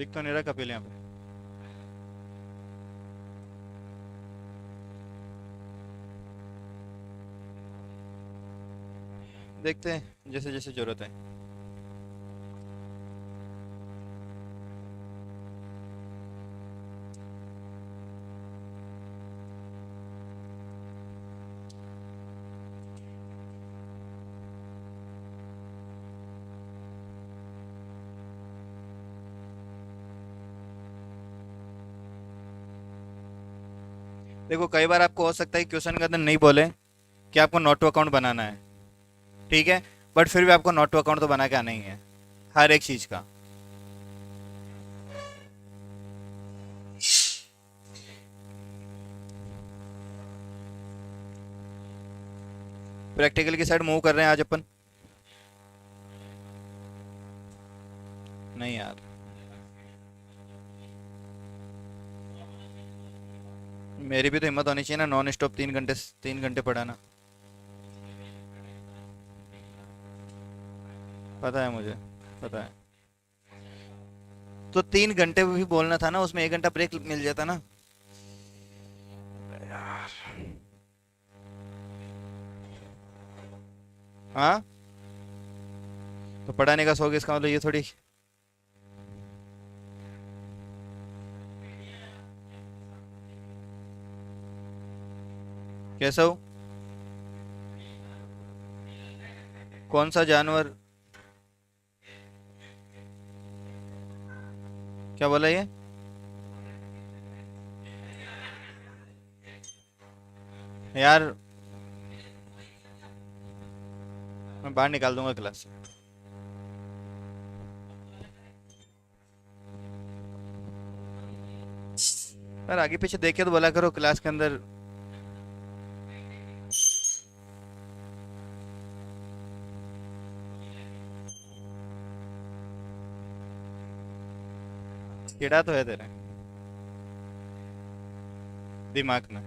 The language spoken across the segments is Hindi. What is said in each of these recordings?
दिख तो नहीं रहा कपिल यहाँ पे। देखते हैं जैसे जैसे जरूरत है। देखो कई बार आपको हो सकता है क्वेश्चन के अंदर नहीं बोले कि आपको नोट टू अकाउंट बनाना है, ठीक है, बट फिर भी आपको नोट टू अकाउंट तो बना के आना ही है हर एक चीज का। प्रैक्टिकल की साइड मूव कर रहे हैं आज अपन। नहीं यार, मेरी भी तो हिम्मत होनी चाहिए ना, नॉन स्टॉप 3 घंटे 3 घंटे पढ़ाना। पता है मुझे, पता है। तो 3 घंटे भी बोलना था ना, उसमें 1 घंटा ब्रेक मिल जाता ना। यार। हाँ, तो पढ़ाने का शौक इसका मतलब ये थोड़ी। कैसा हो? कौन सा जानवर? क्या बोला ये? यार, मैं बाहर निकाल दूंगा क्लास से। यार आगे पीछे देख के तो बोला करो क्लास के अंदर। कीड़ा तो है तेरे दिमाग में।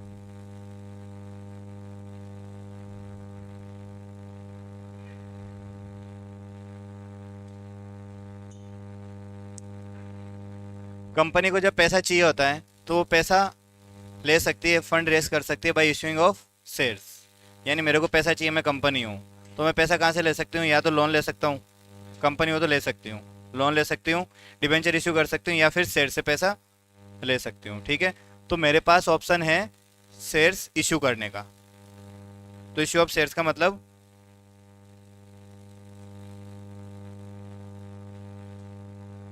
कंपनी को जब पैसा चाहिए होता है तो वो पैसा ले सकती है, फंड रेस कर सकती है बाई इशूइंग ऑफ शेयर्स। यानी मेरे को पैसा चाहिए, मैं कंपनी हूँ, तो मैं पैसा कहाँ से ले सकती हूँ? या तो लोन ले सकता हूँ, कंपनी हो तो ले सकती हूँ, लोन ले सकती हूँ, डिबेंचर इशू कर सकती हूँ, या फिर शेयर से पैसा ले सकती हूँ, ठीक है। तो मेरे पास ऑप्शन है शेयर्स इशू करने का। तो इशू ऑफ शेयर्स का मतलब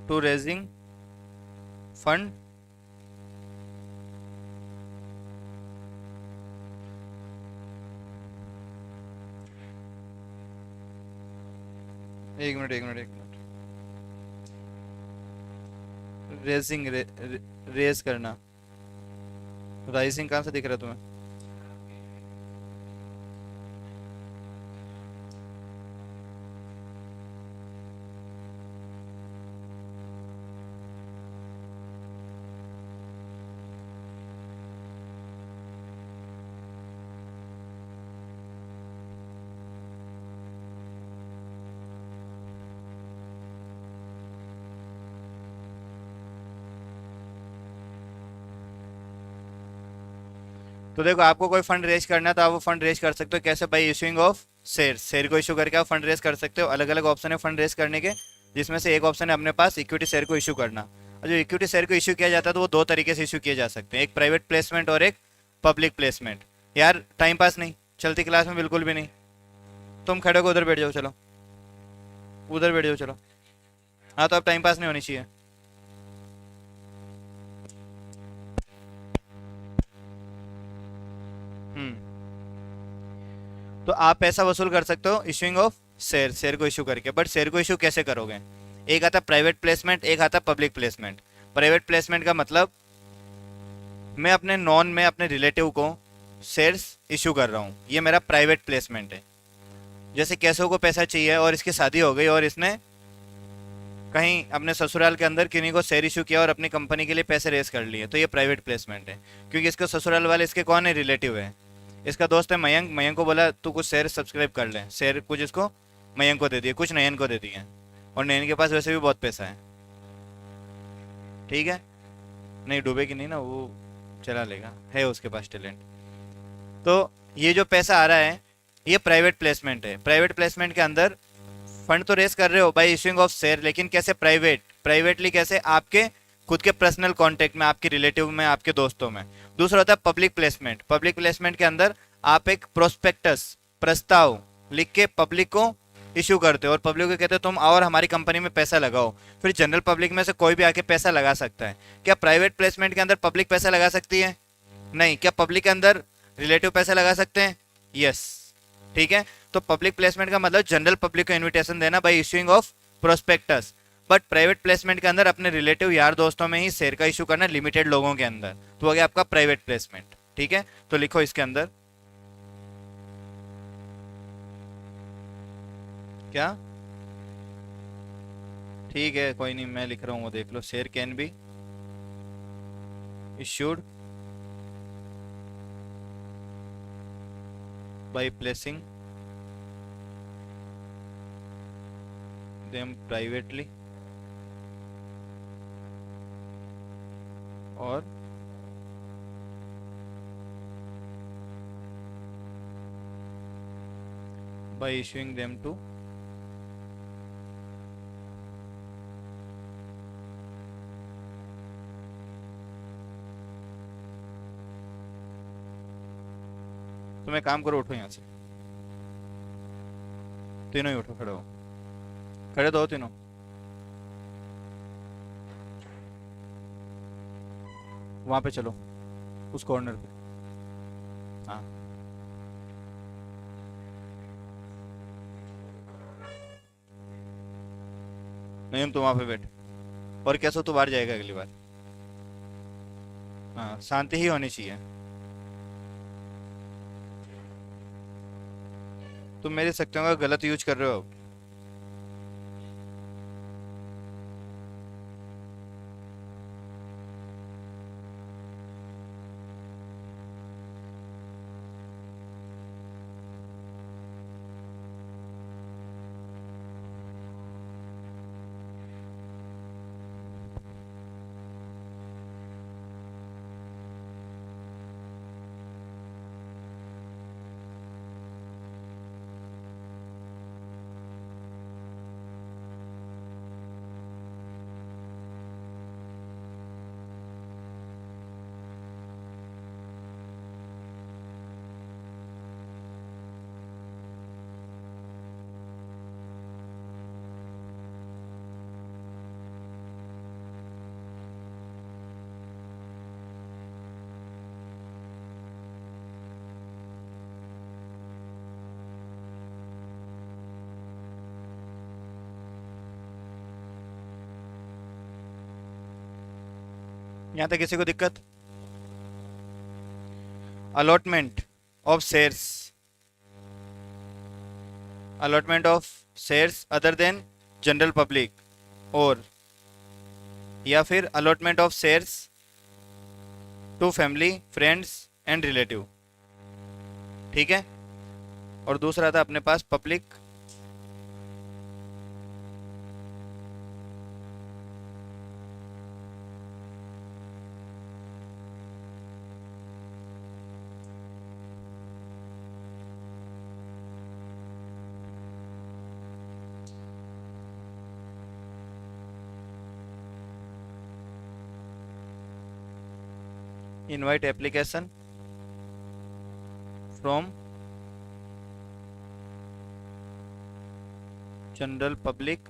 टू रेजिंग फंड। एक मिनट एक मिनट एक मिनट। रेजिंग रेज करना। राइजिंग कहाँ से दिख रहा है तुम्हें? तो देखो आपको कोई फंड रेज करना है तो आप वो फंड रेज कर सकते हो कैसे? By issuing of share. Share को इशू करके आप फंड रेज कर सकते हो। अलग अलग ऑप्शन है फंड रेज करने के, जिसमें से एक ऑप्शन है अपने पास इक्विटी शेयर को इशू करना। और जो इक्विटी शेयर को इशू किया जाता है तो वो दो तरीके से इशू किए जा सकते हैं, एक प्राइवेट प्लेसमेंट और एक पब्लिक प्लेसमेंट। यार टाइम पास नहीं, चलती क्लास में बिल्कुल भी नहीं। तुम खड़े हो उधर बैठ जाओ, चलो उधर बैठ जाओ चलो। हाँ तो अब टाइम पास नहीं होनी चाहिए। हम्म। तो आप पैसा वसूल कर सकते हो इशूइंग ऑफ शेयर, शेयर को इशू करके। बट शेयर को इशू कैसे करोगे? एक आता प्राइवेट प्लेसमेंट, एक आता पब्लिक प्लेसमेंट। प्राइवेट प्लेसमेंट का मतलब मैं अपने नॉन में अपने रिलेटिव को शेयर्स इशू कर रहा हूँ, ये मेरा प्राइवेट प्लेसमेंट है। जैसे कैसो को पैसा चाहिए और इसकी शादी हो गई और इसने कहीं अपने ससुराल के अंदर किन्हीं को शेयर इशू किया और अपनी कंपनी के लिए पैसे रेस कर लिए, तो ये प्राइवेट प्लेसमेंट है। क्योंकि इसके ससुराल वाले इसके कौन है? रिलेटिव है। इसका दोस्त है मयंक, मयंक को बोला तू कुछ शेयर सब्सक्राइब कर ले, शेयर कुछ इसको मयंक को दे दिए, कुछ नयन को दे दिए, और नयन के पास वैसे भी बहुत पैसा है। ठीक है, नहीं डूबेगी नहीं ना वो, चला लेगा, है उसके पास टैलेंट। तो ये जो पैसा आ रहा है ये प्राइवेट प्लेसमेंट है। प्राइवेट प्लेसमेंट के अंदर फंड तो रेस कर रहे हो बाय इशूइंग ऑफ शेयर, लेकिन कैसे? प्राइवेटली कैसे? आपके खुद के पर्सनल कांटेक्ट में, आपके रिलेटिव में, आपके दोस्तों में। दूसरा होता है पब्लिक प्लेसमेंट। पब्लिक प्लेसमेंट के अंदर आप एक प्रोस्पेक्टस, प्रस्ताव लिख के पब्लिक को इशू करते हो और पब्लिक को कहते हो तुम आओ और हमारी कंपनी में पैसा लगाओ। फिर जनरल पब्लिक में से कोई भी आके पैसा लगा सकता है। क्या प्राइवेट प्लेसमेंट के अंदर पब्लिक पैसा लगा सकती है? नहीं। क्या पब्लिक के अंदर रिलेटिव पैसा लगा सकते हैं? यस। ठीक है, तो पब्लिक प्लेसमेंट का मतलब जनरल पब्लिक को इनविटेशन देना bye issuing of prospectus. But private placement के अंदर अपने रिलेटिव यार दोस्तों में ही शेयर का इशू करना, लिमिटेड लोगों के अंदर, तो हो गया आपका प्राइवेट प्लेसमेंट। ठीक है, तो लिखो इसके अंदर क्या। ठीक है कोई नहीं, मैं लिख रहा हूँ, वो देख लो। Share can be issued by placing them privately और by issuing them to तुम एक काम करो, उठो यहाँ से, तीनों ही उठो, खड़े हो, खड़े तो हो तीनों। वहां पे चलो, उस कॉर्नर पे। हाँ, नहीं तो वहां पे बैठ, और कैसे तो बाहर जाएगा अगली बार। हाँ, शांति ही होनी चाहिए। तुम मेरी शक्तियों का गलत यूज कर रहे हो। यहाँ तक किसी को दिक्कत? Allotment of shares, allotment of shares other than general public, और या फिर allotment of shares to family, friends and relative. ठीक है, और दूसरा था अपने पास public invite application from general public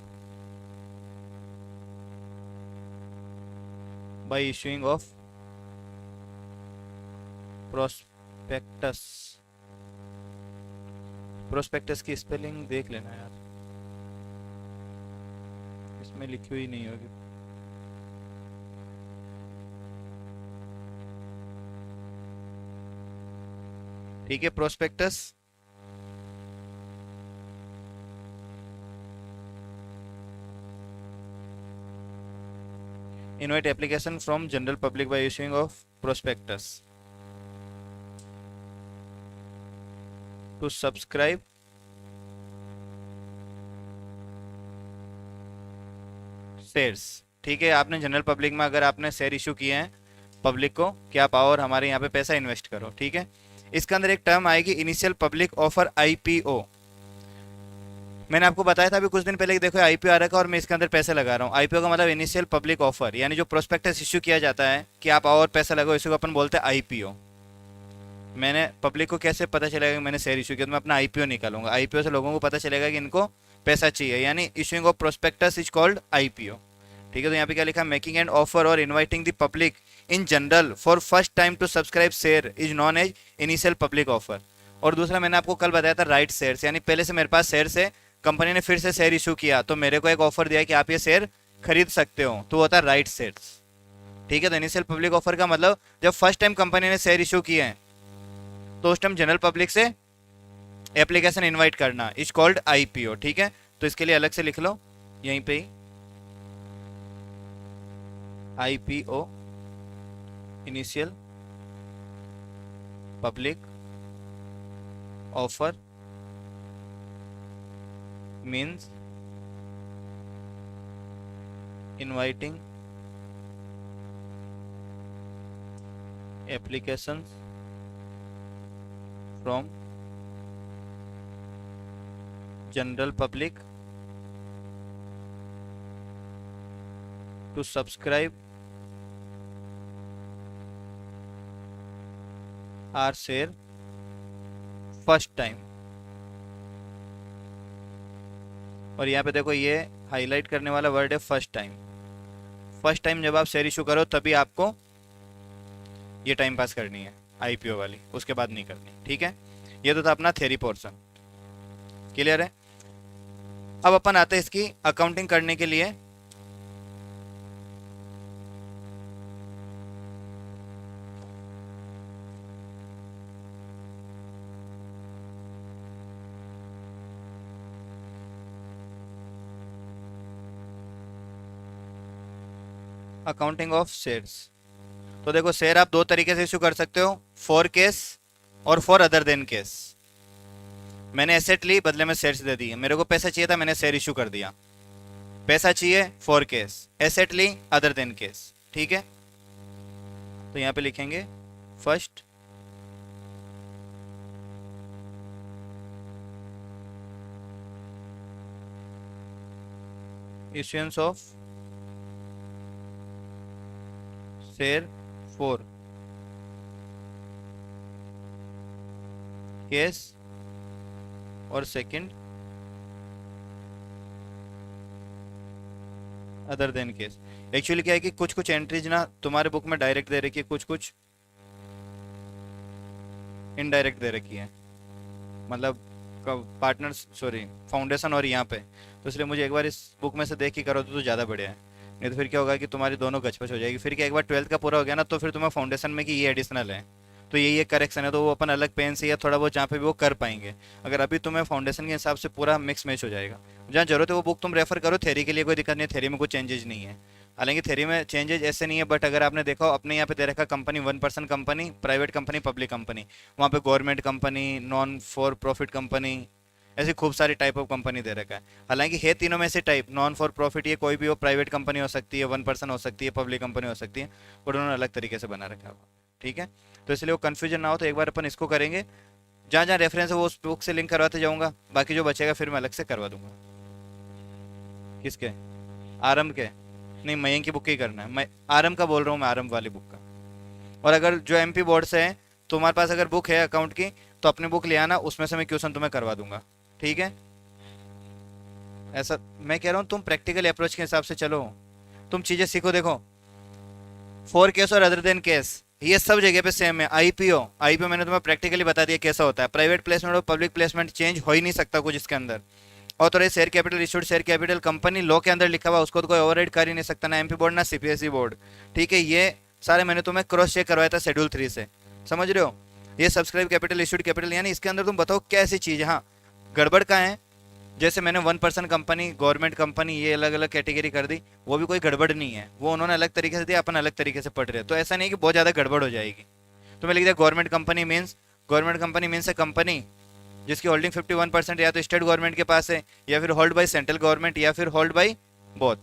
by issuing of prospectus. Prospectus की स्पेलिंग देख लेना यार, इसमें लिखी हुई नहीं होगी। ठीक है, prospectus invite application from general public by issuing of prospectus to subscribe shares। ठीक है, आपने जनरल पब्लिक में अगर आपने शेयर इशू किए हैं पब्लिक को कि आप आओ और हमारे यहाँ पे पैसा इन्वेस्ट करो, ठीक है। इसके अंदर एक टर्म आएगी इनिशियल पब्लिक ऑफर, आईपीओ। मैंने आपको बताया था अभी कुछ दिन पहले कि देखो आईपीओ आ रखा है और मैं इसके अंदर पैसे लगा रहा हूँ। आईपीओ का मतलब इनिशियल पब्लिक ऑफर, यानी जो प्रोस्पेक्टस इश्यू किया जाता है कि आप आओ और पैसा लगाओ, इसी को अपन बोलते हैं आईपीओ। मैंने पब्लिक को कैसे पता चलेगा कि मैंने शेयर इशू किया, तो मैं अपना आईपीओ निकालूंगा। आईपीओ से लोगों को पता चलेगा कि इनको पैसा चाहिए, यानी issuing of prospectus is called IPO. ठीक है, तो यहाँ पे क्या लिखा, मेकिंग एंड ऑफर और inviting the public in general for first time to subscribe share is known as initial public offer. और दूसरा मैंने आपको कल बताया था राइट शेयर्स, यानी पहले से मेरे पास शेयर्स है, कंपनी ने फिर से शेयर इशू किया तो मेरे को एक ऑफर दिया कि आप ये शेयर खरीद सकते हो, तो होता है राइट शेयर्स। ठीक है, तो इनिशियल पब्लिक ऑफर का मतलब जब फर्स्ट टाइम कंपनी ने शेयर इशू किए हैं तो उस टाइम जनरल पब्लिक से एप्लीकेशन इनवाइट करना इज कॉल्ड आईपीओ। ठीक है, तो इसके लिए अलग से लिख लो यहीं पे ही, IPO initial public offer means inviting applications from general public to subscribe our share first time। और यहाँ पे देखो ये हाईलाइट करने वाला वर्ड है फर्स्ट टाइम। फर्स्ट टाइम जब आप शेयर इशू करो तभी आपको ये टाइम पास करनी है आईपीओ वाली, उसके बाद नहीं करनी। ठीक है, ये तो था अपना थ्योरी पोर्शन, क्लियर है। अब अपन आते हैं इसकी अकाउंटिंग करने के लिए। Accounting of shares. तो देखो शेयर आप दो तरीके से इशू कर सकते हो, फॉर केस और फॉर अदर देन केस। मैंने एसेट ली, बदले में शेयर्स दे दिए, मेरे को पैसा चाहिए था, मैंने शेयर इशू कर दिया। पैसा चाहिए फॉर केस, एसेट ली अदर देन केस। ठीक है, तो यहां पे लिखेंगे first issuance of share for cash और second other than cash. Actually क्या है कि कुछ कुछ एंट्रीज ना तुम्हारे बुक में डायरेक्ट दे रखी है, कुछ कुछ इनडायरेक्ट दे रखी है, मतलब पार्टनर्स सॉरी फाउंडेशन और यहाँ पे, तो इसलिए मुझे एक बार इस बुक में से देख के करो तो ज़्यादा बढ़िया है। नहीं तो फिर क्या होगा कि तुम्हारी दोनों गचपच हो जाएगी। फिर क्या एक बार 12th का पूरा हो गया ना तो फिर तुम्हें फाउंडेशन में कि ये एडिशनल है तो ये करेक्शन है, तो वो अपन अलग पेन से या थोड़ा बहुत जहाँ पे भी वो कर पाएंगे। अगर अभी तुम्हें फाउंडेशन के हिसाब से पूरा मिक्स मैच हो जाएगा। जहाँ जरूरत है वो बुक तुम रेफर करो, थ्योरी के लिए कोई दिक्कत नहीं है, थ्योरी में कुछ चेंजेस नहीं है। हालांकि थ्योरी में चेंजेस ऐसे नहीं है, बट अगर आपने देखा हो अपने यहाँ पे दे रखा company 1% company, private company, public company, वहाँ पे government company, non for profit company, ऐसी खूब सारी टाइप ऑफ कंपनी दे रखा है। हालांकि है तीनों में से टाइप, नॉन फॉर प्रॉफिट ये कोई भी हो, प्राइवेट कंपनी हो सकती है, 1% हो सकती है, पब्लिक कंपनी हो सकती है, और उन्होंने अलग तरीके से बना रखा है। ठीक है, तो इसलिए वो कन्फ्यूजन ना हो, तो एक बार अपन इसको करेंगे। जहाँ जहाँ रेफरेंस है वो उस बुक से लिंक करवाते जाऊँगा, बाकी जो बचेगा फिर मैं अलग से करवा दूंगा। किसके? आरंभ के? नहीं, मयंक की बुक ही करना है। मैं आरंभ का बोल रहा हूँ, मैं आरंभ वाली बुक का। और अगर जो एमपी बोर्ड से है तुम्हारे पास अगर बुक है अकाउंट की तो अपनी बुक ले आना, उसमें से मैं क्वेश्चन तुम्हें करवा दूंगा। ठीक है, ऐसा मैं कह रहा हूँ तुम प्रैक्टिकल अप्रोच के हिसाब से चलो, तुम चीजें सीखो। देखो फॉर केस और अदर देन केस ये सब जगह पे सेम है। आईपीओ, आईपीओ मैंने तुम्हें प्रैक्टिकली बता दिया कैसा होता है। प्राइवेट प्लेसमेंट और पब्लिक प्लेसमेंट चेंज हो ही नहीं सकता कुछ इसके अंदर। Authorise share capital, issued share capital, company law के अंदर लिखा हुआ, उसको तो कोई ओवरराइड कर ही नहीं सकता, ना एमपी बोर्ड ना सीपीएसई बोर्ड। ठीक है, ये सारे मैंने तुम्हें क्रॉस चेक करवाया था शेड्यूल 3 से, समझ रहे हो। ये सब्सक्राइब कैपिटल, इशूड कैपिटल, यानी इसके अंदर तुम बताओ क्या ऐसी चीज है। हाँ, गड़बड़ का है, जैसे मैंने 1% कंपनी, गवर्नमेंट कंपनी, ये अलग अलग कैटेगरी कर दी, वो भी कोई गड़बड़ नहीं है, वो उन्होंने अलग तरीके से दिया, अपन अलग तरीके से पढ़ रहे हैं, तो ऐसा नहीं कि बहुत ज़्यादा गड़बड़ हो जाएगी। तो मैं लिख दिया गवर्नमेंट कंपनी मीन्स ए कंपनी जिसकी होल्डिंग 51% या तो स्टेट गवर्नमेंट के पास है, या फिर होल्ड बाय सेंट्रल गवर्नमेंट, या फिर होल्ड बाय बोथ।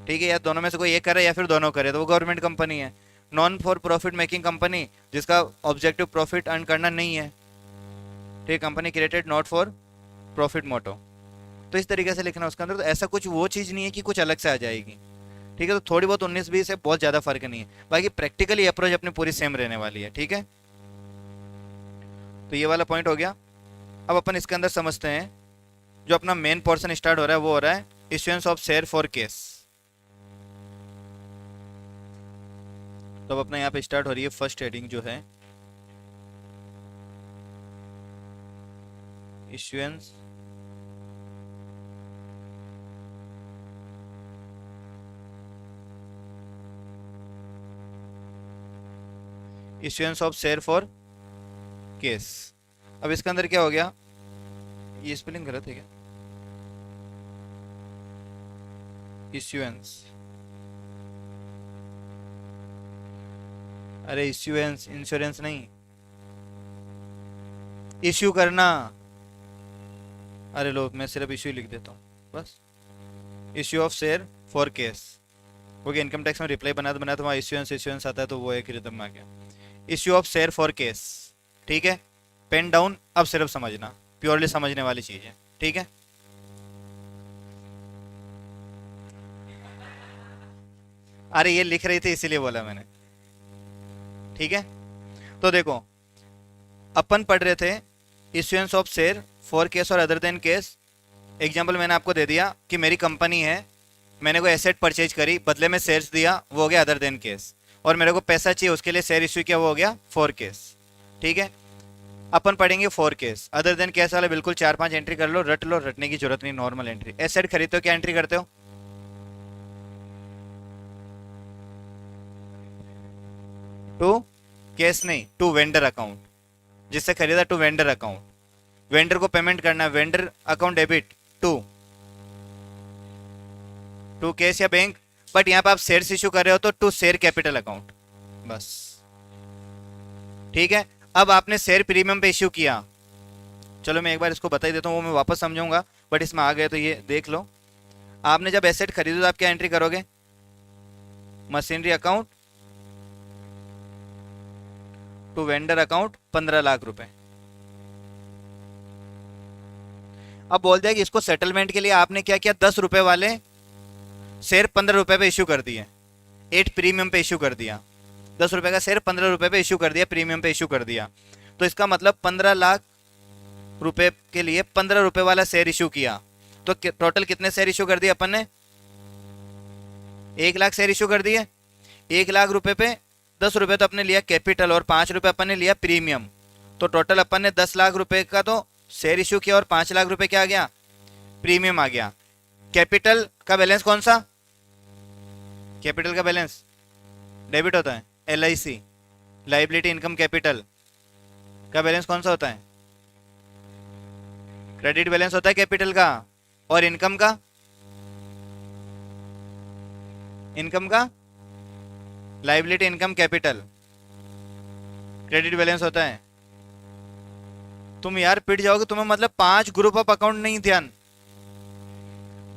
ठीक है, या दोनों में से कोई एक करे या फिर दोनों करे तो वो गवर्नमेंट कंपनी है। Non for profit making company, जिसका ऑब्जेक्टिव प्रॉफिट अर्न करना नहीं है। ठीक है, company created not for profit motto. तो इस तरीके से लिखना उसके अंदर। तो ऐसा कुछ वो चीज़ नहीं है कि कुछ अलग से आ जाएगी। ठीक है, तो थोड़ी बहुत 19-20 है, बहुत ज़्यादा फर्क नहीं है। बाकी प्रैक्टिकली अप्रोच अपनी पूरी सेम रहने वाली है। ठीक है, तो ये वाला पॉइंट हो गया। अब अपन इसके अंदर समझते हैं, जो अपना मेन पोर्शन स्टार्ट हो रहा है वो हो रहा है issuance of share for case. तो अब अपना यहाँ पे स्टार्ट हो रही है फर्स्ट हेडिंग जो है issuance issuance of share for case. अब इसके अंदर क्या हो गया, ये स्पेलिंग गलत है क्या, इश्यूएंस, अरे इश्यूएंस इंश्योरेंस नहीं, इश्यू करना। अरे लो, मैं सिर्फ इश्यू लिख देता हूँ बस। Issue of share for case, क्योंकि इनकम टैक्स में रिप्लाई बना तो वहाँ इश्यूएंस इश्यूएंस आता है, तो वो एक रिदम में आ गया। Issue of share for case. ठीक है, पेन डाउन, अब सिर्फ समझना, प्योरली समझने वाली चीज़ है। ठीक है, अरे ये लिख रही थी इसीलिए बोला मैंने। ठीक है, तो देखो, अपन पढ़ रहे थे issuance of share for cash और अदर देन केस। एग्जाम्पल मैंने आपको दे दिया कि मेरी कंपनी है, मैंने कोई एसेट परचेज करी, बदले में शेयर्स दिया, वो हो गया अदर देन केस। और मेरे को पैसा चाहिए, उसके लिए शेयर इश्यू किया, वो हो गया फॉर केस। ठीक है, अपन पढ़ेंगे for case. Other than case वाले बिल्कुल 4-5 एंट्री कर लो, रट लो, रटने की जरूरत नहीं, नॉर्मल एंट्री। एसेट खरीदते हो क्या एंट्री करते हो, टू केस नहीं, टू वेंडर अकाउंट, जिससे खरीदा टू वेंडर अकाउंट। वेंडर को पेमेंट करना है, vendor account debit to to cash या बैंक। बट यहाँ पे आप शेयर इशू कर रहे हो तो टू शेयर कैपिटल अकाउंट, बस। ठीक है, अब आपने शेयर प्रीमियम पे इश्यू किया, चलो मैं एक बार इसको बता ही देता हूँ, वो मैं वापस समझाऊंगा, बट इसमें आ गए तो ये देख लो। आपने जब एसेट खरीदो तो आप क्या एंट्री करोगे, machinery account to vendor account 15 lakh रुपए। अब बोल दिया कि इसको सेटलमेंट के लिए आपने क्या किया, 10 रुपए वाले शेयर 15 रुपए पे इश्यू कर दिए, 8 प्रीमियम पे इश्यू कर दिया। 10 रुपए का शेयर 15 रुपए पे इश्यू कर दिया, प्रीमियम पे इश्यू कर दिया। तो इसका मतलब 15 लाख रुपए के लिए 15 रुपए वाला शेयर इश्यू किया। तो टोटल कितने शेयर इश्यू कर दिए अपन ने, 1 लाख शेयर इश्यू कर दिए। 1 लाख रुपए पे 10 रुपए तो अपने लिया कैपिटल और 5 रुपए अपन ने लिया प्रीमियम। तो टोटल अपन ने 10 लाख रुपए का तो शेयर इश्यू किया और 5 लाख रुपए क्या आ गया, प्रीमियम आ गया। कैपिटल का बैलेंस कौन सा, कैपिटल का बैलेंस डेबिट होता है, LIC लाइबिलिटी इनकम कैपिटल का बैलेंस कौन सा होता है, क्रेडिट बैलेंस होता है कैपिटल का। और इनकम का, इनकम का liability income capital credit balance होता है। तुम यार पिट जाओगे, तुम्हें मतलब 5 ग्रुप ऑफ अकाउंट नहीं ध्यान,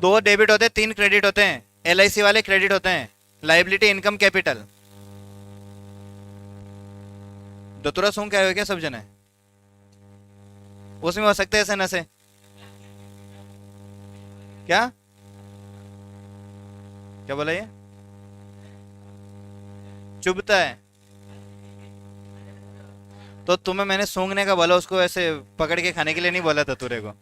2 डेबिट होते हैं, 3 क्रेडिट होते हैं, LIC वाले क्रेडिट होते हैं, लाइबिलिटी इनकम कैपिटल। दतुरा सूंघ क्या हो क्या सब जने, उसमें हो सकते हैं ऐसे नशे, क्या क्या बोला ये, चुभता है। तो तुम्हें मैंने सूंघने का बोला, उसको ऐसे पकड़ के खाने के लिए नहीं बोला धतूरे को।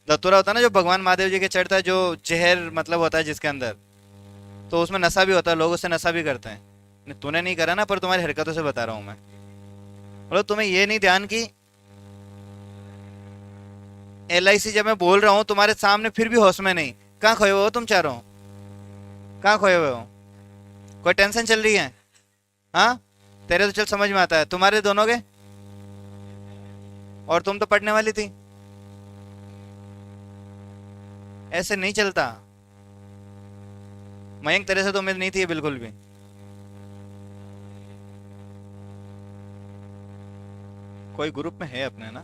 धतूरा होता है ना जो भगवान महादेव जी के चढ़ता है, जो जहर मतलब होता है जिसके अंदर, तो उसमें नशा भी होता है, लोग उससे नशा भी करते हैं। तूने नहीं करा ना, पर तुम्हारी हरकतों से बता रहा हूं मैं। मतलब तुम्हें ये नहीं ध्यान की LIC जब मैं बोल रहा हूँ तुम्हारे सामने, फिर भी होश में नहीं। कहाँ खोए हुए हो तुम चारों, कहाँ खोए हुए हो, कोई टेंशन चल रही है, हाँ? तेरे तो चल समझ में आता है, तुम्हारे दोनों के, और तुम तो पढ़ने वाली थी, ऐसे नहीं चलता। मयंक तेरे से तो उम्मीद नहीं थी बिल्कुल भी। कोई ग्रुप में है अपने ना,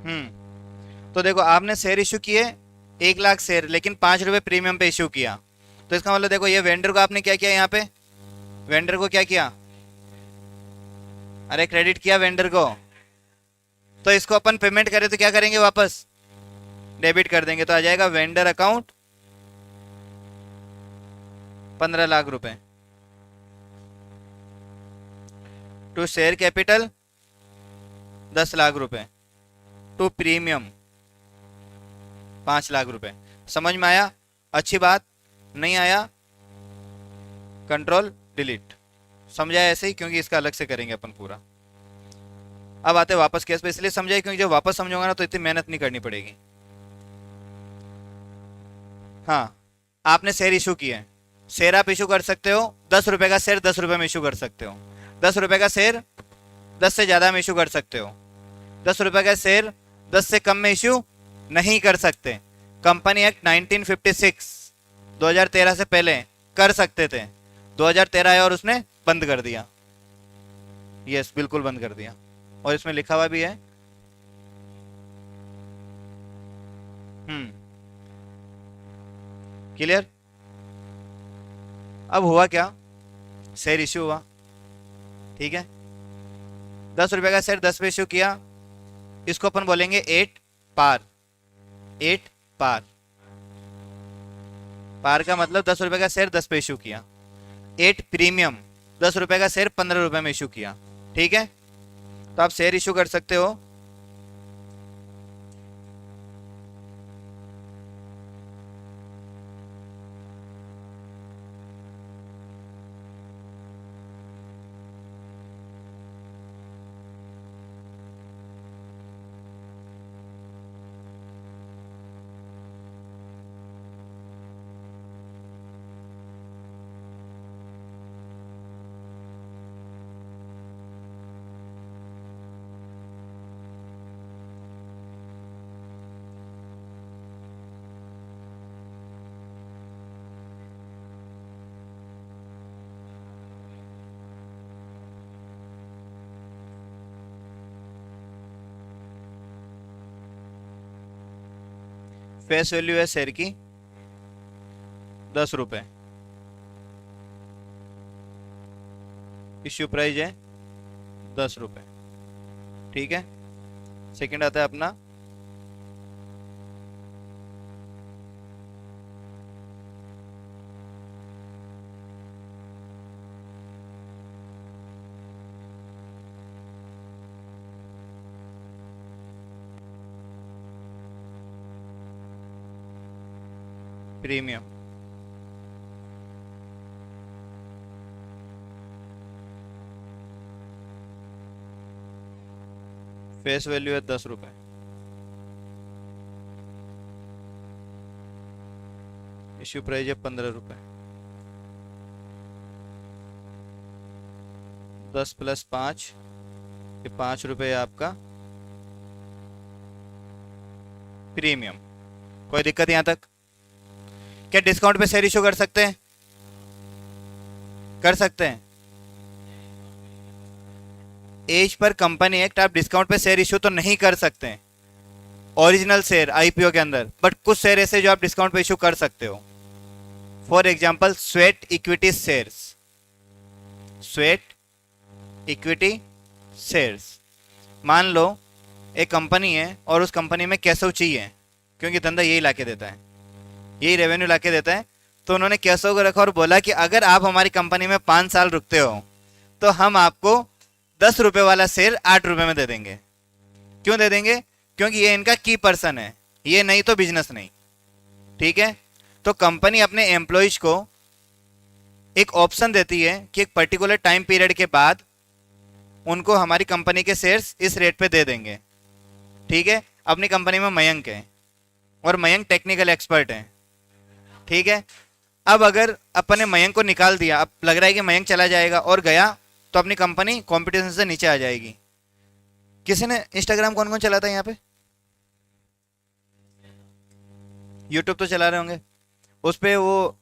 तो देखो आपने शेयर इशू किए 1 लाख शेयर, लेकिन 5 रुपए प्रीमियम पे इशू किया। तो इसका मतलब देखो ये वेंडर को आपने क्या किया, यहाँ पे वेंडर को क्या किया, अरे क्रेडिट किया वेंडर को। तो इसको अपन पेमेंट करें तो क्या करेंगे, वापस डेबिट कर देंगे। तो आ जाएगा वेंडर अकाउंट 15 लाख रुपए, टू शेयर कैपिटल 10 लाख रुपए, टू प्रीमियम 5 लाख रुपए। समझ में आया? अच्छी बात। नहीं आया, कंट्रोल डिलीट। समझाया ऐसे ही, क्योंकि इसका अलग से करेंगे अपन पूरा। अब आते वापस केस पे, इसलिए समझाए क्योंकि जब वापस समझोगा ना तो इतनी मेहनत नहीं करनी पड़ेगी। हाँ, आपने शेयर इशू किए, शेयर आप इशू कर सकते हो 10 रुपए का शेयर 10 रुपए में इशू कर सकते हो। 10 रुपए का शेयर 10 से ज्यादा में इशू कर सकते हो। 10 रुपए का शेयर 10 से कम में इशू नहीं कर सकते। कंपनी एक्ट 1956 2013 से पहले कर सकते थे, 2013 आया और उसने बंद कर दिया। यस, बिल्कुल बंद कर दिया, और इसमें लिखा हुआ भी है। क्लियर? अब हुआ क्या, शेयर इश्यू हुआ, ठीक है। 10 रुपए का शेयर 10 पे इश्यू किया, इसको अपन बोलेंगे 8 पार। 8 पार, पार का मतलब 10 रुपए का शेयर 10 पे इशू किया। 8 प्रीमियम, 10 रुपए का शेयर 15 रुपए में इशू किया, ठीक है। तो आप शेयर इशू कर सकते हो। फेस वैल्यू है शेयर की 10 रुपए, इश्यू प्राइस है 10 रुपए, ठीक है। सेकंड आता है अपना प्रीमियम। फेस वैल्यू है 10 रुपए, इश्यू प्राइस है 15 रुपए। 10 + 5, ये 5 रुपए आपका प्रीमियम। कोई दिक्कत यहां तक? क्या डिस्काउंट पे शेयर इशू कर सकते हैं? कर सकते हैं। एज पर कंपनी एक्ट आप डिस्काउंट पे शेयर इशू तो नहीं कर सकते ओरिजिनल शेयर आईपीओ के अंदर, बट कुछ शेयर ऐसे जो आप डिस्काउंट पे इशू कर सकते हो। For example sweat equity shares, sweat equity shares. मान लो एक कंपनी है और उस कंपनी में कैसो चाहिए, क्योंकि धंधा यही लाके देता है, यही रेवेन्यू लाके देता है। तो उन्होंने कैसो को रखा और बोला कि अगर आप हमारी कंपनी में 5 साल रुकते हो तो हम आपको 10 रुपए वाला शेयर 8 रुपए में दे देंगे। क्यों दे देंगे? क्योंकि ये इनका की पर्सन है, ये नहीं तो बिजनेस नहीं, ठीक है। तो कंपनी अपने एम्प्लॉयज को एक ऑप्शन देती है कि एक पर्टिकुलर टाइम पीरियड के बाद उनको हमारी कंपनी के शेयर्स इस रेट पे दे देंगे, ठीक है। अपनी कंपनी में मयंक है और मयंक टेक्निकल एक्सपर्ट है, ठीक है। अब अगर अपन ने मयंक को निकाल दिया, अब लग रहा है कि मयंक चला जाएगा और गया, तो अपनी कंपनी कंपटीशन से नीचे आ जाएगी। किसी ने इंस्टाग्राम कौन कौन चलाता है यहाँ पे? यूट्यूब तो चला रहे होंगे, उस पे वो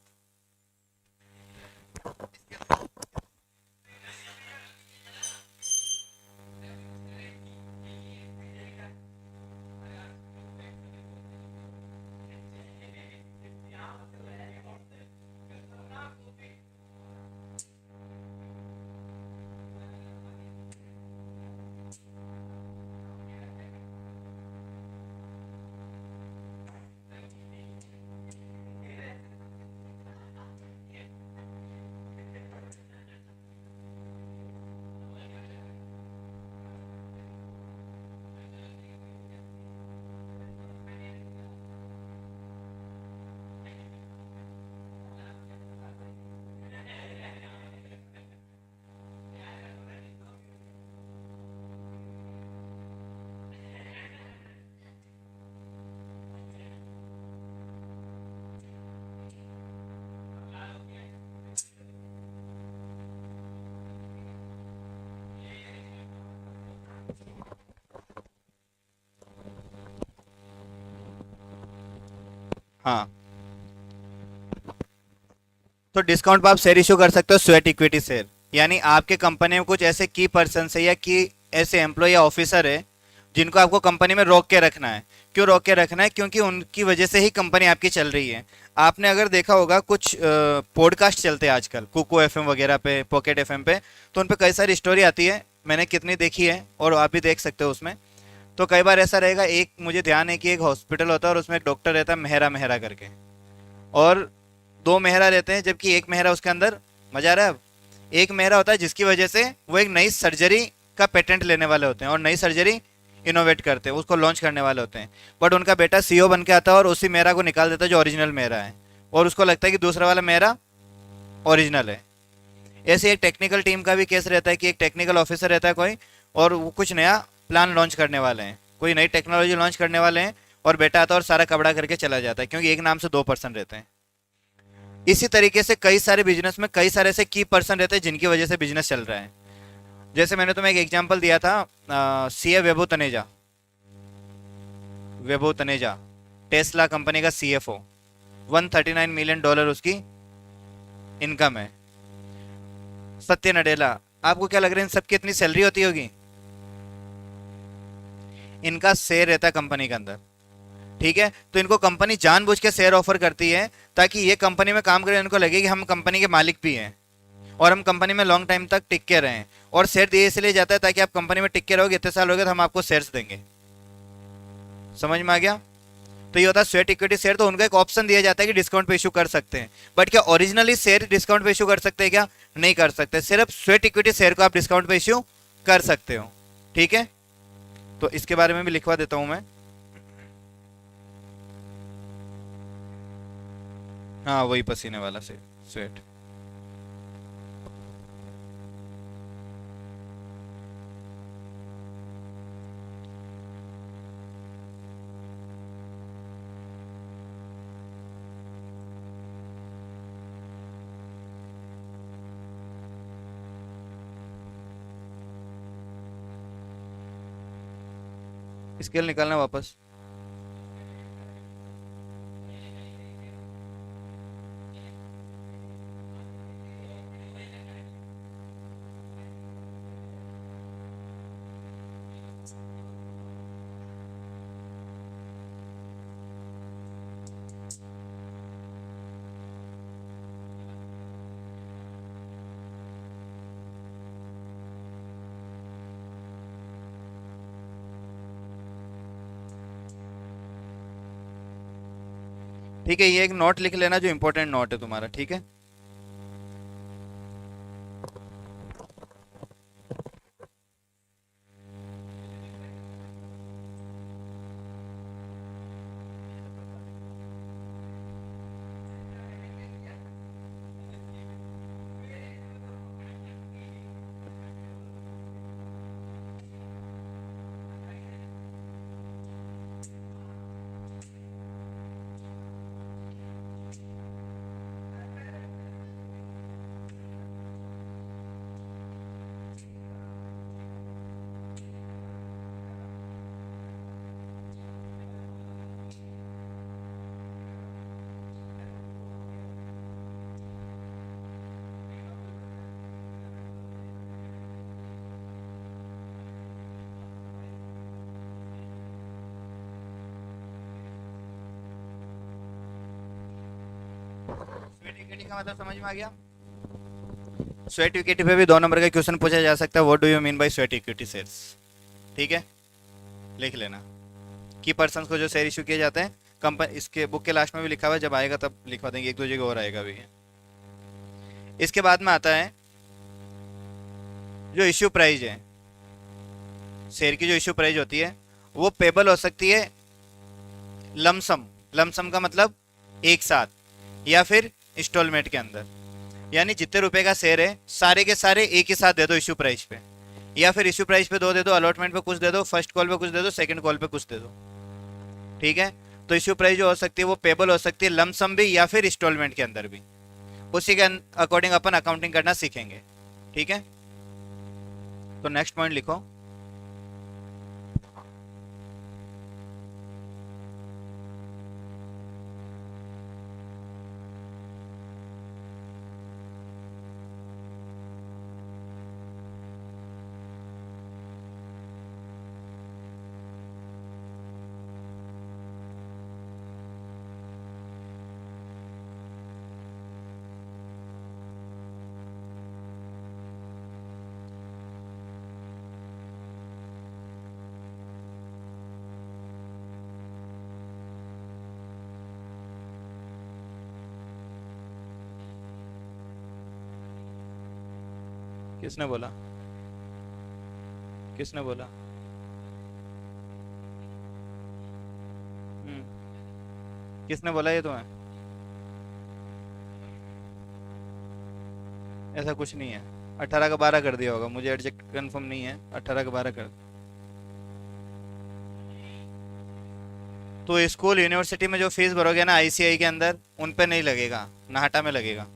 हाँ, तो डिस्काउंट पर आप शेयर इशू कर सकते हो स्वेट इक्विटी शेयर, यानी आपके कंपनी में कुछ ऐसे की पर्सन है या की ऐसे एम्प्लॉय या ऑफिसर है जिनको आपको कंपनी में रोक के रखना है। क्यों रोक के रखना है? क्योंकि उनकी वजह से ही कंपनी आपकी चल रही है। आपने अगर देखा होगा कुछ पॉडकास्ट चलते हैं आजकल कुको एफएम वगैरह पे, पॉकेट एफएम पे, तो उन पे कई सारी स्टोरी आती है, मैंने कितनी देखी है और आप भी देख सकते हो उसमें। तो कई बार ऐसा रहेगा, एक मुझे ध्यान है कि एक हॉस्पिटल होता है और उसमें एक डॉक्टर रहता है मेहरा मेहरा करके, और दो मेहरा रहते हैं, जबकि एक मेहरा उसके अंदर, मजा आ रहा है अब, एक मेहरा होता है जिसकी वजह से वो एक नई सर्जरी का पेटेंट लेने वाले होते हैं और नई सर्जरी इनोवेट करते हैं, उसको लॉन्च करने वाले होते हैं। बट उनका बेटा सीईओ बन के आता है और उसी मेहरा को निकाल देता है जो ओरिजिनल मेहरा है, और उसको लगता है कि दूसरा वाला मेहरा ओरिजिनल है। ऐसे एक टेक्निकल टीम का भी केस रहता है कि एक टेक्निकल ऑफिसर रहता है कोई, और वो कुछ नया प्लान लॉन्च करने वाले हैं, कोई नई टेक्नोलॉजी लॉन्च करने वाले हैं, और बेटा आता है और सारा कपड़ा करके चला जाता है, क्योंकि एक नाम से दो पर्सन रहते हैं। इसी तरीके से कई सारे बिजनेस में कई सारे ऐसे की पर्सन रहते हैं जिनकी वजह से बिजनेस चल रहा है। जैसे मैंने तुम्हें एक एग्जांपल दिया था, CA Weibo Taneja, Tesla company का सीएफओ, $139 मिलियन उसकी इनकम है। सत्य नडेला, आपको क्या लग रहा है इन सबकी इतनी सैलरी होती होगी? इनका शेयर रहता है कंपनी के अंदर, ठीक है? तो इनको कंपनी जानबूझ के शेयर ऑफर करती है ताकि ये कंपनी में काम करें, इनको लगे कि हम कंपनी के मालिक भी हैं और हम कंपनी में लॉन्ग टाइम तक टिक के रहें। और शेयर दिए इसलिए जाता है ताकि आप कंपनी में टिक के रहोगे, इतने साल हो गए तो हम आपको शेयर्स देंगे। समझ में आ गया? तो ये होता है स्वेट इक्विटी शेयर। तो उनको एक ऑप्शन दिया जाता है कि डिस्काउंट पे इशू कर सकते हैं, बट क्या ओरिजिनली शेयर डिस्काउंट पे इशू कर सकते हैं क्या? नहीं कर सकते। सिर्फ स्वेट इक्विटी शेयर को आप डिस्काउंट पे इशू कर सकते हो, ठीक है? तो इसके बारे में भी लिखवा देता हूं मैं। हाँ, वही पसीने वाला से स्वेट। स्केल निकालना वापस। ठीक है, ये एक नोट लिख लेना जो इंपॉर्टेंट नोट है तुम्हारा, ठीक है? स्वेट इक्विटी का मतलब समझ में आ गया? स्वेट इक्विटी पे भी 2 नंबर का क्वेश्चन पूछा जा सकता है, what do you mean by sweat equity shares? ठीक है, लिख लेना। की पर्सन को जो शेयर इशू किए जाते हैं कंपनी, इसके बुक के लास्ट में भी लिखा हुआ है, जब आएगा तब लिखवा देंगे, एक दो जगह और आएगा भी। इसके बाद में आता है जो इश्यू प्राइस है, शेयर की जो इश्यू प्राइस होती है वो पेबल हो सकती है लमसम। लमसम का मतलब एक साथ, या फिर इंस्टॉलमेंट के अंदर, यानी जितने रुपए का शेयर है सारे के सारे एक ही साथ दे दो इश्यू प्राइस पे, या फिर इश्यू प्राइस पे दो दे दो, अलॉटमेंट पे कुछ दे दो, फर्स्ट कॉल पे कुछ दे दो, सेकंड कॉल पे कुछ दे दो, ठीक है? तो इश्यू प्राइस जो हो सकती है वो पेबल हो सकती है लमसम भी या फिर इंस्टॉलमेंट के अंदर भी। उसी के अकॉर्डिंग अपन अकाउंटिंग करना सीखेंगे, ठीक है? तो नेक्स्ट पॉइंट लिखो। किसने बोला? किसने बोला? किसने बोला ये तुम्हें? ऐसा कुछ नहीं है। 18 का 12 कर दिया होगा, मुझे एग्जैक्ट कंफर्म नहीं है, 18 का 12 कर। तो स्कूल यूनिवर्सिटी में जो फीस भरोगे ना आईसीआई के अंदर, उन पे नहीं लगेगा, नाहटा में लगेगा।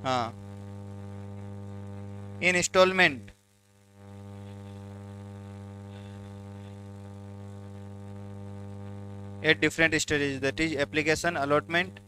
हाँ, in installment. At different stages, that is application, allotment.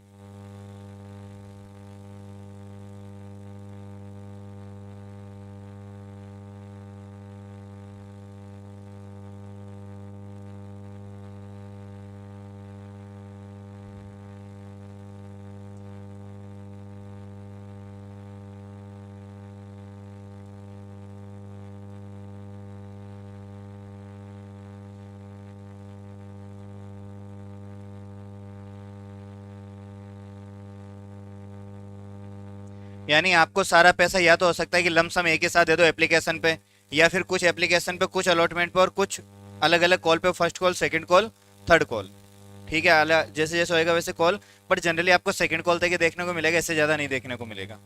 यानी आपको सारा पैसा या तो हो सकता है कि लमसम एक ही साथ दे दो एप्लीकेशन पे, या फिर कुछ एप्लीकेशन पे, कुछ अलॉटमेंट पे, और कुछ अलग अलग कॉल पे, first call, second call, third call. ठीक है, अलग जैसे जैसे होएगा वैसे कॉल। बट जनरली आपको सेकंड कॉल तक ही देखने को मिलेगा, इससे ज़्यादा नहीं देखने को मिलेगा।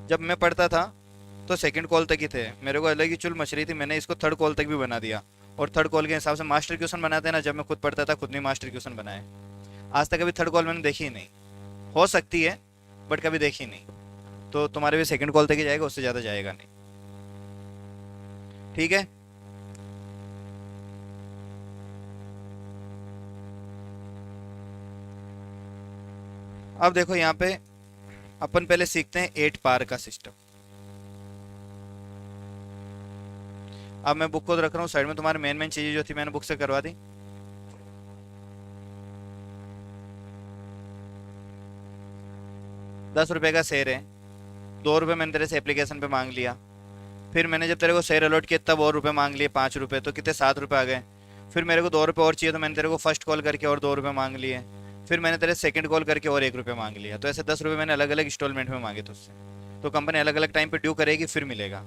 जब मैं पढ़ता था तो सेकंड कॉल तक ही थे, मेरे को अलग ही चुल मच रही थी, मैंने इसको थर्ड कॉल तक भी बना दिया। और थर्ड कॉल के हिसाब से मास्टर क्वेश्चन बनाते हैं ना, जब मैं खुद पढ़ता था खुद नहीं मास्टर क्वेश्चन बनाए। आज तक अभी थर्ड कॉल मैंने देखी ही नहीं। हो सकती है बट कभी देखी नहीं। तो तुम्हारे भी सेकंड कॉल तक ही जाएगा, उससे ज़्यादा जाएगा नहीं। ठीक है। अब देखो यहाँ पे अपन पहले सीखते हैं 8 पार का सिस्टम। अब मैं बुक को रख रहा हूँ साइड में, तुम्हारे मेन मेन चीजें जो थी मैंने बुक से करवा दी। ₹10 का शेयर है, ₹2 मैंने तेरे से एप्लीकेशन पे मांग लिया। फिर मैंने जब तेरे को शेयर अलॉट किया तब और रुपए मांग लिए, ₹5, तो कितने ₹7 आ गए। फिर मेरे को ₹2 और चाहिए, तो मैंने तेरे को फर्स्ट कॉल करके और ₹2 मांग लिए। फिर मैंने तेरे सेकंड कॉल करके और ₹1 मांग लिया। तो ऐसे ₹10 मैंने अलग अलग इंस्टॉलमेंट में मांगे तुझसे। तो कंपनी अलग अलग टाइम पे ड्यू करेगी, फिर मिलेगा।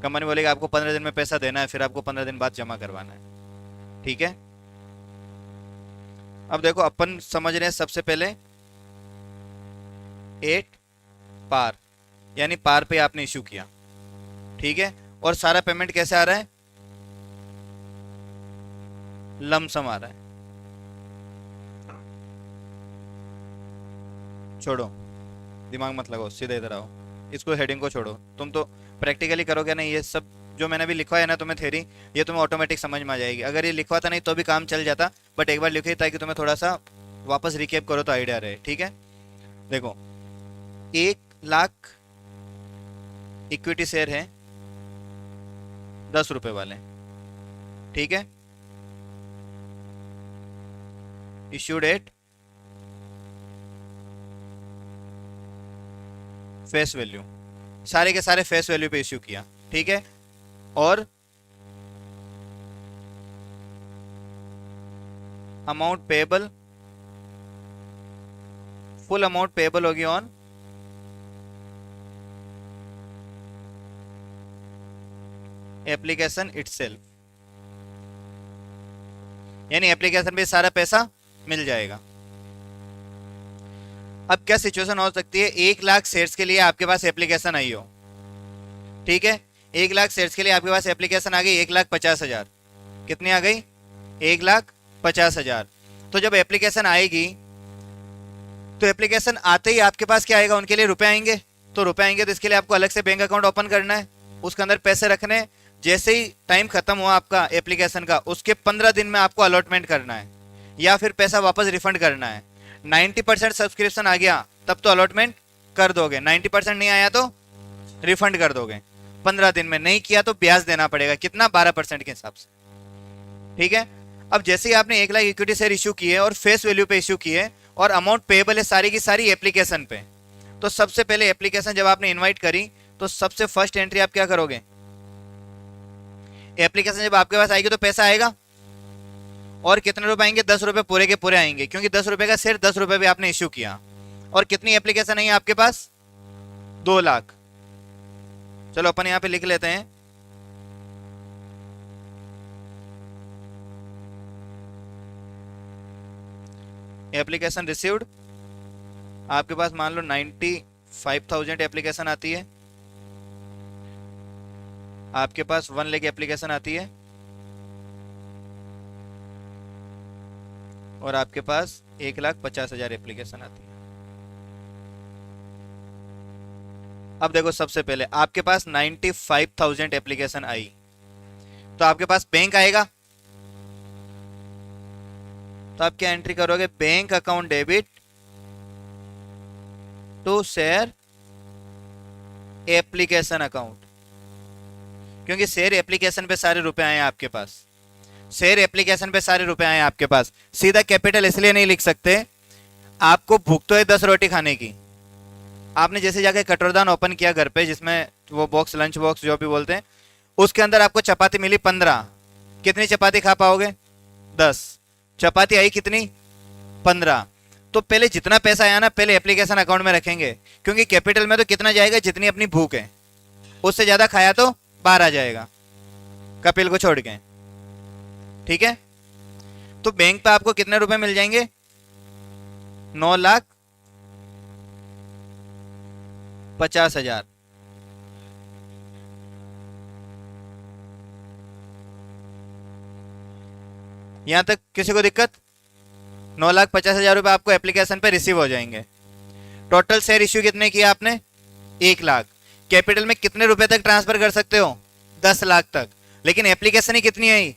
कंपनी बोलेगी आपको 15 दिन में पैसा देना है, फिर आपको 15 दिन बाद जमा करवाना है। ठीक है। अब देखो अपन समझ रहे हैं सबसे पहले 8 पार, यानी पार पे आपने इश्यू किया। ठीक है। और सारा पेमेंट कैसे आ रहा है? लमसम आ रहा है। छोड़ो, दिमाग मत लगाओ, सीधे इधर आओ। इसको हेडिंग को छोड़ो, तुम तो प्रैक्टिकली करोगे ना ये सब। जो मैंने अभी लिखवा है ना तुम्हें थ्योरी, ये तुम्हें ऑटोमेटिक समझ में आ जाएगी। अगर ये लिखवाता नहीं तो भी काम चल जाता, बट एक बार लिखिए ताकि तुम्हें थोड़ा सा वापस रिकेप करो तो आइडिया रहे। ठीक है। देखो 1 लाख इक्विटी शेयर है ₹10 वाले। ठीक है। इश्यू डेट, फेस वैल्यू, सारे के सारे फेस वैल्यू पे इश्यू किया। ठीक है। और amount payable, full amount payable होगी ऑन एप्लीकेशन इटसेल्फ, यानी एप्लीकेशन पे सारा पैसा मिल जाएगा। अब क्या सिचुएशन हो सकती है, 1 लाख शेयर्स के लिए आपके पास एप्लीकेशन आई हो। ठीक है। 1 लाख शेयर्स के लिए आपके पास एप्लीकेशन आ गई 1,50,000। कितनी आ गई? 1,50,000। तो जब एप्लीकेशन आएगी तो एप्लीकेशन आते ही आपके पास क्या आएगा? उनके लिए रुपए आएंगे। तो रुपए आएंगे तो इसके लिए आपको अलग से बैंक अकाउंट ओपन करना है, उसके अंदर पैसे रखने हैं। जैसे ही टाइम खत्म हुआ आपका एप्लीकेशन का, उसके 15 दिन में आपको अलॉटमेंट करना है या फिर पैसा वापस रिफंड करना है। 90% सब्सक्रिप्शन आ गया तब तो अलॉटमेंट कर दोगे, 90% नहीं आया तो रिफंड कर दोगे 15 दिन में। नहीं किया तो ब्याज देना पड़ेगा, कितना? 12% के हिसाब से। ठीक है। अब जैसे ही आपने 1 लाख इक्विटी शेयर इश्यू किए और फेस वैल्यू पे इश्यू किए और अमाउंट पेएबल है सारी की सारी एप्लीकेशन पे, तो सबसे पहले एप्लीकेशन जब आपने इनवाइट करी तो सबसे फर्स्ट एंट्री आप क्या करोगे? एप्लीकेशन जब आपके पास आएगी तो पैसा आएगा, और कितने रुपए आएंगे? 10 रुपए पूरे के पूरे आएंगे, क्योंकि 10 रुपए का शेयर 10 रुपए भी आपने इश्यू किया। और कितनी एप्लीकेशन है आपके पास? 2 लाख। चलो अपन यहां पे लिख लेते हैं, एप्लीकेशन रिसीव्ड आपके पास मान लो 95,000 एप्लीकेशन आती है, आपके पास 1 लाख एप्लीकेशन आती है, और आपके पास 1,50,000 एप्लीकेशन आती है। अब देखो, सबसे पहले आपके पास 95,000 एप्लीकेशन आई, तो आपके पास बैंक आएगा, तो आप क्या एंट्री करोगे? Bank account debit to share application account, क्योंकि शेयर एप्लीकेशन पे सारे रुपए आए आपके पास, शेयर एप्लीकेशन पे सारे रुपए आए आपके पास। सीधा कैपिटल इसलिए नहीं लिख सकते, आपको भूख तो है 10 रोटी खाने की। आपने जैसे जाके कटोरदान ओपन किया घर पे, जिसमें वो बॉक्स, लंच बॉक्स जो भी बोलते हैं, उसके अंदर आपको चपाती मिली 15, कितनी चपाती खा पाओगे? 10। चपाती आई कितनी? 15। तो पहले जितना पैसा आया ना, पहले एप्लीकेशन अकाउंट में रखेंगे, क्योंकि कैपिटल में तो कितना जाएगा? जितनी अपनी भूख है, उससे ज्यादा खाया तो बाहर आ जाएगा, कपिल को छोड़ के। ठीक है, तो बैंक पे आपको कितने रुपए मिल जाएंगे? 9,50,000। यहां तक किसी को दिक्कत? 9,50,000 रुपए आपको एप्लीकेशन पे रिसीव हो जाएंगे। टोटल शेयर इश्यू कितने किया आपने? 1 लाख। कैपिटल में कितने रुपए तक ट्रांसफर कर सकते हो? 10 लाख तक। लेकिन एप्लीकेशन ही कितनी आई?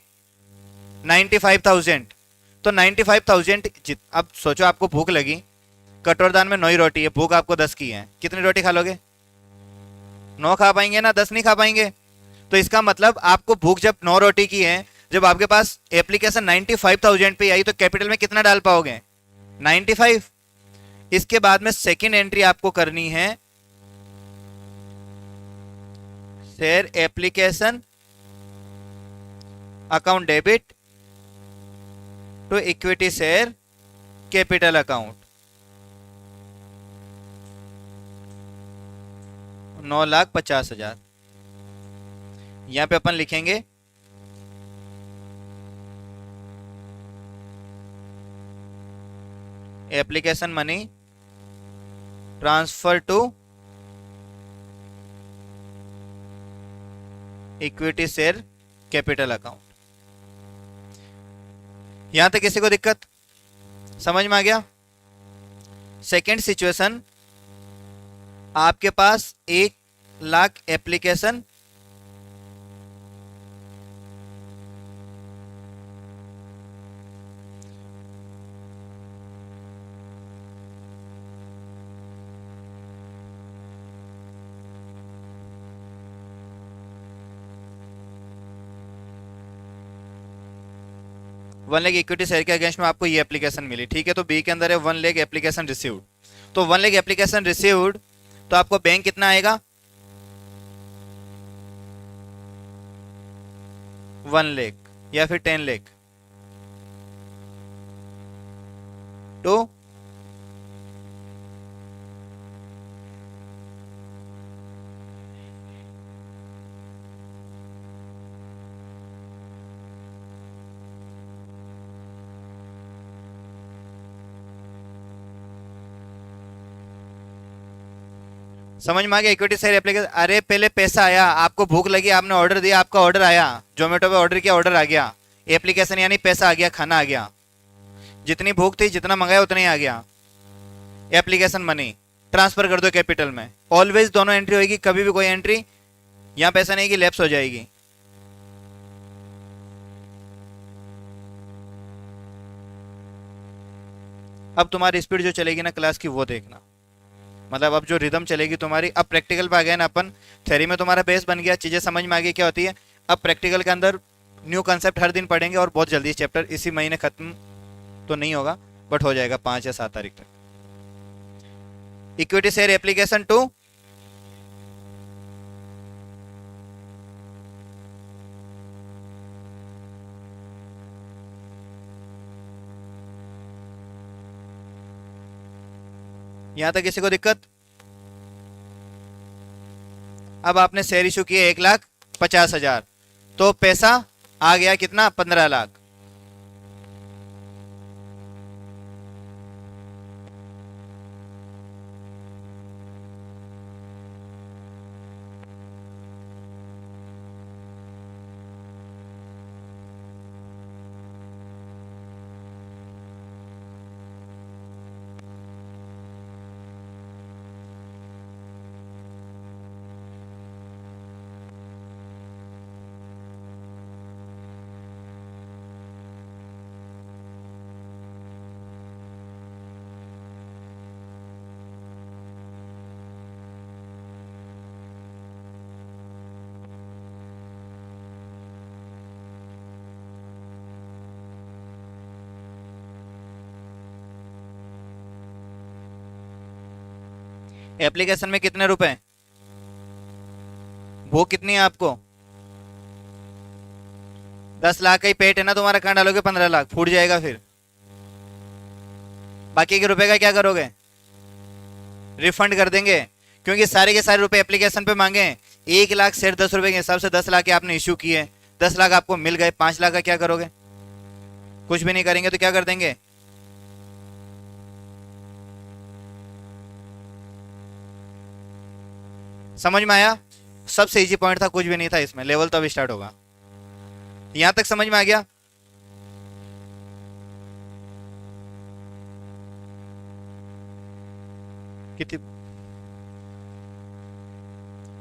95,000। तो 95,000, अब सोचो आपको भूख लगी, कटोरदान में 9 रोटी है, भूख आपको 10 की है, कितनी रोटी खा लोगे? 9 खा पाएंगे ना, 10 नहीं खा पाएंगे। तो इसका मतलब आपको भूख जब 9 रोटी की है, जब आपके पास एप्लीकेशन 95,000 पे आई, तो कैपिटल में कितना डाल पाओगे? 95। इसके बाद में सेकेंड एंट्री आपको करनी है, share application account debit to equity share capital account, 9,50,000। यहां पे अपन लिखेंगे application money transfer to equity share capital account. यहां तक किसी को दिक्कत? समझ में आ गया? सेकेंड सिचुएशन, आपके पास 1 lakh application one leg equity share के अगेंस्ट में आपको ये एप्लीकेशन मिली। ठीक है, तो बी के अंदर है 1 लेग एप्लीकेशन रिसीव्ड। तो 1 लेग एप्लीकेशन रिसीव्ड, तो आपको बैंक कितना आएगा? 1 लेग या फिर 10 लेग तो समझ में आ गया? इक्विटी शेयर एप्लीकेशन, अरे पहले पैसा आया, आपको भूख लगी, आपने ऑर्डर दिया, आपका ऑर्डर आया, जोमेटो पे ऑर्डर किया, ऑर्डर आ गया। एप्लीकेशन यानी पैसा आ गया, खाना आ गया, जितनी भूख थी, जितना मंगाया उतना ही आ गया। एप्लीकेशन मनी ट्रांसफर कर दो कैपिटल में। ऑलवेज दोनों एंट्री होगी, कभी भी कोई एंट्री यहां पैसा नहीं की लैप्स हो जाएगी। अब तुम्हारी स्पीड जो चलेगी ना क्लास की, वो देखना, मतलब अब जो रिदम चलेगी तुम्हारी। अब प्रैक्टिकल पे आ गए ना अपन, थ्योरी में तुम्हारा बेस बन गया, चीजें समझ में आ गई क्या होती है। अब प्रैक्टिकल के अंदर न्यू कंसेप्ट हर दिन पढ़ेंगे और बहुत जल्दी चैप्टर इसी महीने खत्म तो नहीं होगा, बट हो जाएगा 5 या 7 तारीख तक। इक्विटी शेयर एप्लीकेशन 2, यहां तक किसी को दिक्कत? अब आपने शेयर इशू किए 1,50,000, तो पैसा आ गया कितना? 15 लाख। एप्लीकेशन में कितने रुपए? वो कितनी है आपको? 10 लाख का ही पेट है ना तुम्हारा, कहाँ डालोगे 15 लाख? फूट जाएगा फिर। बाकी के रुपए का क्या करोगे? रिफंड कर देंगे, क्योंकि सारे के सारे रुपए एप्लीकेशन पे मांगे हैं। 1 लाख शेयर 10 रुपए के हिसाब से 10 लाख के आपने इशू किए, 10 लाख आपको मिल गए, 5 लाख का क्या करोगे? कुछ भी नहीं करेंगे तो क्या कर देंगे? समझ में आया? सबसे इजी पॉइंट था, कुछ भी नहीं था इसमें, लेवल तो अभी स्टार्ट होगा। यहां तक समझ में आ गया? कितनी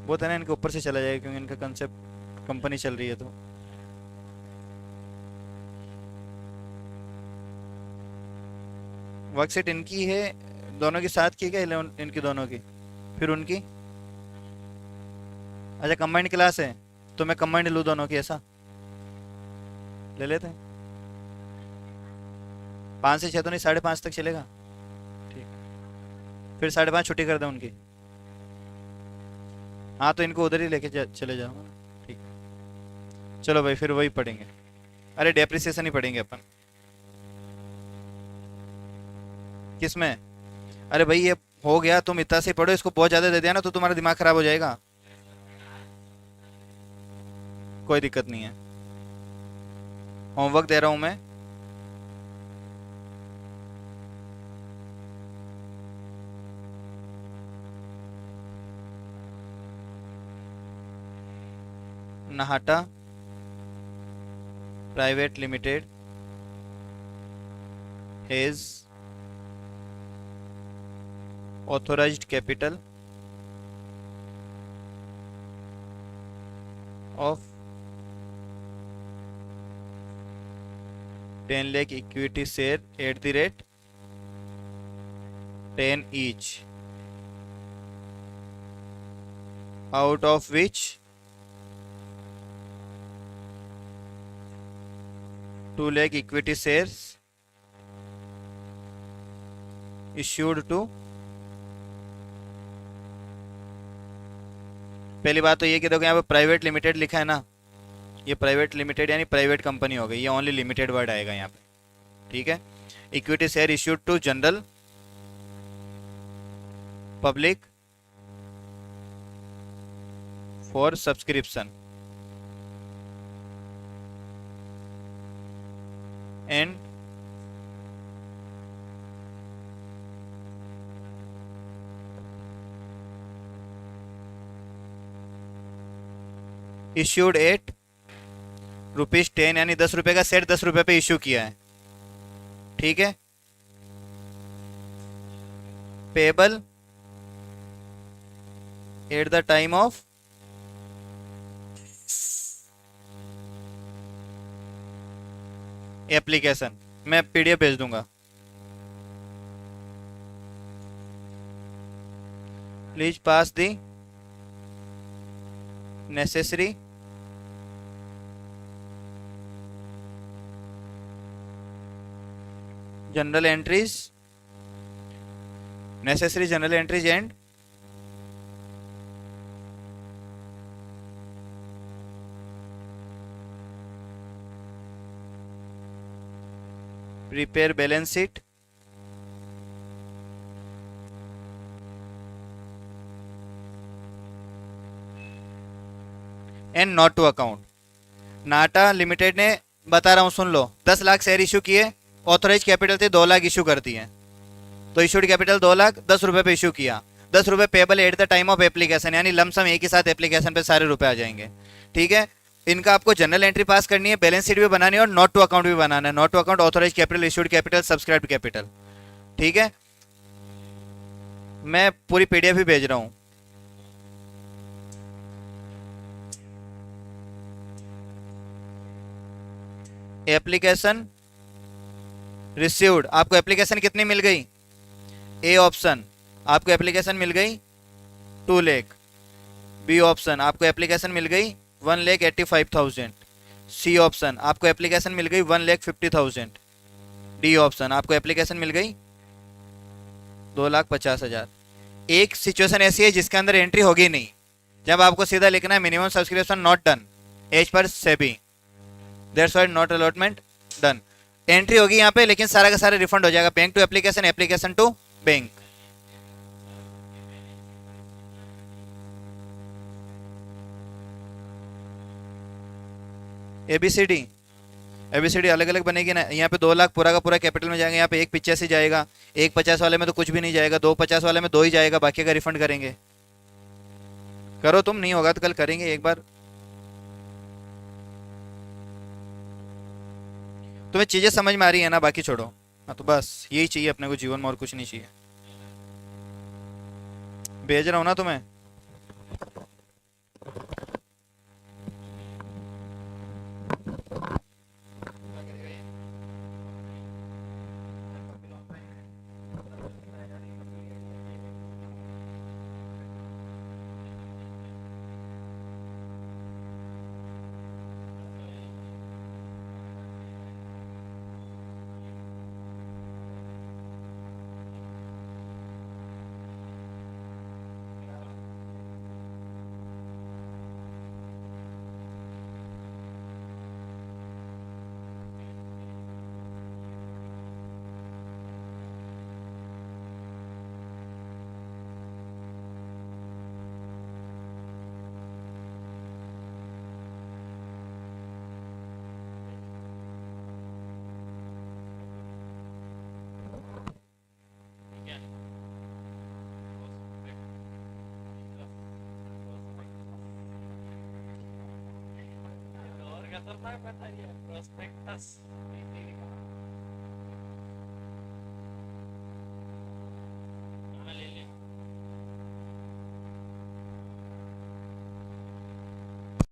वो था ना, इनके ऊपर से चला जाएगा क्योंकि इनका कंसेप्ट कंपनी चल रही है। तो वर्कशीट इनकी है, दोनों की साथ की क्या? 11 इनकी दोनों की, फिर उनकी। अच्छा कंबाइंड क्लास है, तो मैं कंबाइंड लूँ दोनों की, ऐसा ले लेते हैं। 5 से 6 तो नहीं, 5:30 तक चलेगा। ठीक, फिर 5:30 छुट्टी कर दें उनकी। हाँ तो इनको उधर ही लेके चले जाओ। ठीक, चलो भाई फिर वही पढ़ेंगे। अरे डेप्रिसिएशन ही पढ़ेंगे अपन। किसमें? अरे भाई ये हो गया, तुम इतना से पढ़ो, इसको बहुत ज्यादा दे दिया ना तो तुम्हारा दिमाग खराब हो जाएगा। कोई दिक्कत नहीं है, होमवर्क दे रहा हूं मैं। Nahata private limited has authorized capital of 10 lakh equity share at the rate 10 each, out of which 2 lakh equity shares issued to, पहली बात तो ये कि देखो यहाँ पे प्राइवेट लिमिटेड लिखा है ना, ये प्राइवेट लिमिटेड यानी प्राइवेट कंपनी हो गई, ये ओनली लिमिटेड वर्ड आएगा यहाँ पे। ठीक है, equity share issued to general public for subscription and issued at ₹10, यानी 10 रुपए का सेट 10 रुपए पे इश्यू किया है। ठीक है, payable at the time of application. मैं पीडीएफ भेज दूंगा, please pass the necessary journal entries, necessary journal entries and prepare balance sheet and note to account. Nata limited ने, बता रहा हूं सुन लो, 10 लाख शेयर इशू किए, ऑथोराइज कैपिटल थे 2 लाख इशू कर दिए, तो इशूड कैपिटल 2 लाख, 10 रुपए पे इशू किया, 10 रुपए payable at the time of application, यानी लमसम एक ही साथ एप्लीकेशन पे सारे रुपए आ जाएंगे। ठीक है, इनका आपको जनरल एंट्री पास करनी है, बैलेंस शीट भी बनानी है और नॉट टू अकाउंट भी बनाना है। Note to account authorise capital, issued capital, subscribed capital. ठीक है, मैं पूरी पीडीएफ भी भेज रहा हूं। एप्लीकेशन रिसीव्ड, आपको एप्लीकेशन कितनी मिल गई? ए ऑप्शन, आपको एप्लीकेशन मिल गई 2 लाख। बी ऑप्शन, आपको एप्लीकेशन मिल गई 1,85,000। सी ऑप्शन, आपको एप्लीकेशन मिल गई 1,50,000। डी ऑप्शन, आपको एप्लीकेशन मिल गई 2,50,000। एक सिचुएशन ऐसी है जिसके अंदर एंट्री होगी नहीं, जब आपको सीधा लिखना है minimum subscription not done as per SEBI, that's why not allotment done. Entry होगी यहाँ पे, लेकिन सारा का सारा रिफंड हो जाएगा, bank to application, application to bank. A B C D, A B C D अलग अलग बनेगी ना। यहाँ पे 2 लाख पूरा का पूरा कैपिटल में जाएगा, यहाँ पे 1,85 जाएगा, 1,50 वाले में तो कुछ भी नहीं जाएगा, 2,50 वाले में 2 ही जाएगा, बाकी का रिफंड करेंगे। करो तुम, नहीं होगा तो कल करेंगे एक बार। तुम्हें चीजें समझ में आ रही है ना, बाकी छोड़ो। हाँ तो बस यही चाहिए अपने को जीवन में, और कुछ नहीं चाहिए। भेज रहा हूँ ना तुम्हें। Orga torta, prospectus.